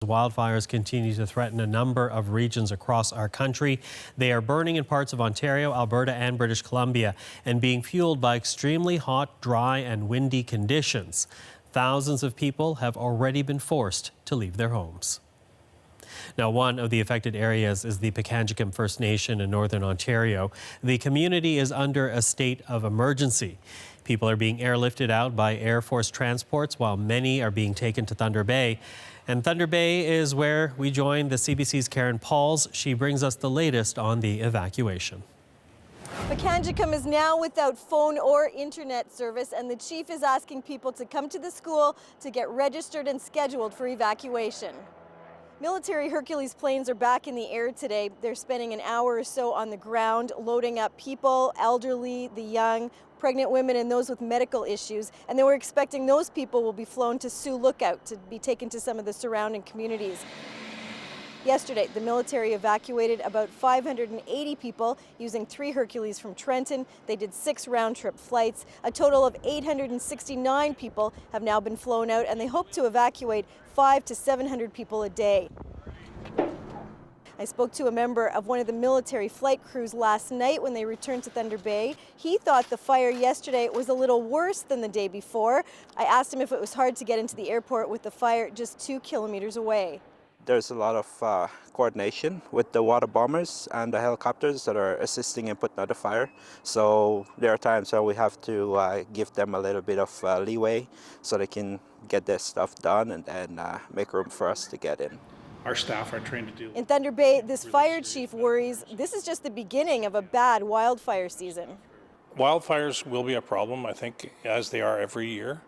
Wildfires continue to threaten a number of regions across our country. They are burning in parts of Ontario, Alberta, and British Columbia, and being fueled by extremely hot, dry, and windy conditions. Thousands of people have already been forced to leave their homes. Now, one of the affected areas is the Pikangikum First Nation in Northern Ontario. The community is under a state of emergency. People are being airlifted out by Air Force transports, while many are being taken to Thunder Bay. And Thunder Bay is where we join the CBC's Karen Pauls. She brings us the latest on the evacuation. Pikangikum is now without phone or internet service, and the chief is asking people to come to the school to get registered and scheduled for evacuation. Military Hercules planes are back in the air today. They're spending an hour or so on the ground, loading up people, elderly, the young, pregnant women, and those with medical issues. And then we're expecting those people will be flown to Sioux Lookout to be taken to some of the surrounding communities. Yesterday, the military evacuated about 580 people using 3 Hercules from Trenton. They did 6 round-trip flights. A total of 869 people have now been flown out, and they hope to evacuate 500 to 700 people a day. I spoke to a member of one of the military flight crews last night when they returned to Thunder Bay. He thought the fire yesterday was a little worse than the day before. I asked him if it was hard to get into the airport with the fire just 2 kilometers away. There's a lot of coordination with the water bombers and the helicopters that are assisting in putting out the fire. So there are times where we have to give them a little bit of leeway so they can get their stuff done and then make room for us to get in. Our staff are trained to deal. In Thunder Bay, this fire chief worries this is just the beginning of a bad wildfire season. Wildfires will be a problem, I think, as they are every year.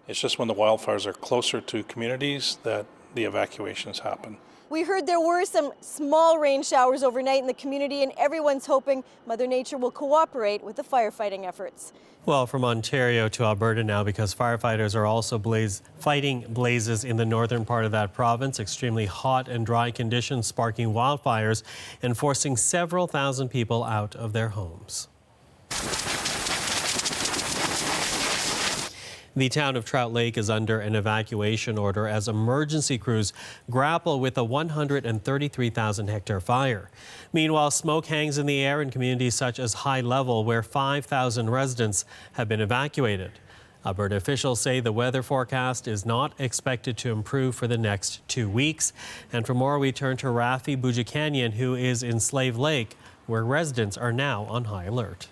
It's just when the wildfires are closer to communities that the evacuations happen. We heard there were some small rain showers overnight in the community, and everyone's hoping Mother Nature will cooperate with the firefighting efforts. Well, from Ontario to Alberta now, because firefighters are also fighting blazes in the northern part of that province. Extremely hot and dry conditions sparking wildfires and forcing several thousand people out of their homes. The town of Trout Lake is under an evacuation order as emergency crews grapple with a 133,000-hectare fire. Meanwhile, smoke hangs in the air in communities such as High Level, where 5,000 residents have been evacuated. Alberta officials say the weather forecast is not expected to improve for the next 2 weeks. And for more, we turn to Rafi Boujakanyan, who is in Slave Lake, where residents are now on high alert.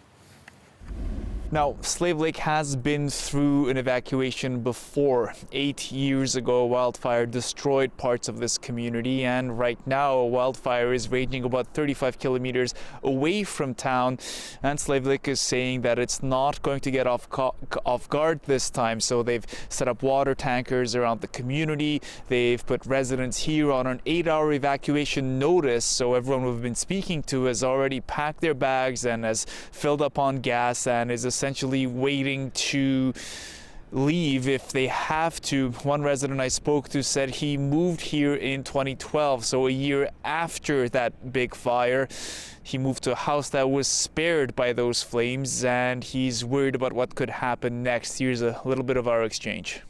Now, Slave Lake has been through an evacuation before. 8 years ago, a wildfire destroyed parts of this community, and right now a wildfire is raging about 35 kilometers away from town. And Slave Lake is saying that it's not going to get off guard this time, so they've set up water tankers around the community. They've put residents here on an 8-hour evacuation notice, so everyone we've been speaking to has already packed their bags and has filled up on gas and is essentially waiting to leave if they have to. One resident I spoke to said he moved here in 2012, so a year after that big fire. He moved to a house that was spared by those flames, and he's worried about what could happen next. Here's a little bit of our exchange.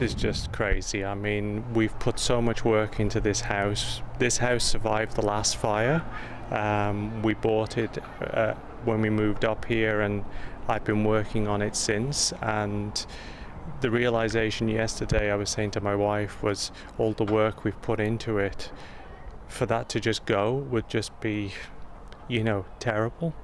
It's just crazy. I mean, we've put so much work into this house. This house survived the last fire. We bought it when we moved up here, and I've been working on it since. And the realization yesterday, I was saying to my wife, was all the work we've put into it, for that to just go would just be, terrible.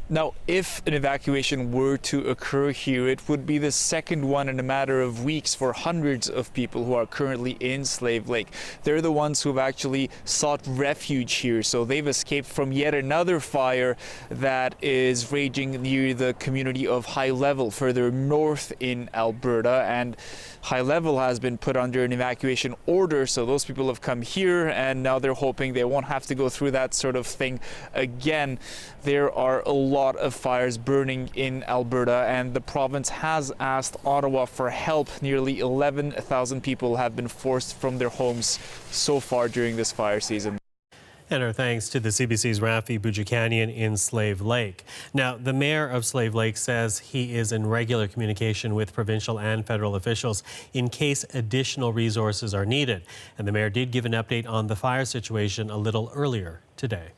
Now, if an evacuation were to occur here, it would be the second one in a matter of weeks for hundreds of people who are currently in Slave Lake. They're the ones who've actually sought refuge here, so they've escaped from yet another fire that is raging near the community of High Level, further north in Alberta. And High Level has been put under an evacuation order, so those people have come here, and now they're hoping they won't have to go through that sort of thing again. There are a lot of fires burning in Alberta, and the province has asked Ottawa for help. Nearly 11,000 people have been forced from their homes so far during this fire season. And our thanks to the CBC's Rafi Boudjikanian in Slave Lake. Now, the mayor of Slave Lake says he is in regular communication with provincial and federal officials in case additional resources are needed. And the mayor did give an update on the fire situation a little earlier today.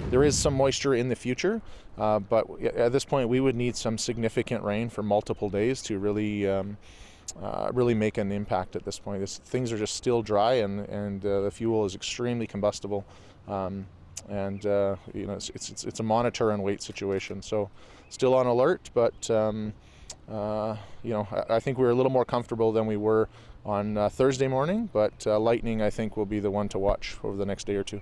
There is some moisture in the future, but at this point we would need some significant rain for multiple days to really make an impact at this point. Things are just still dry, and the fuel is extremely combustible, it's a monitor and wait situation. So still on alert, but I think we're a little more comfortable than we were on Thursday morning. But lightning, I think, will be the one to watch over the next day or two.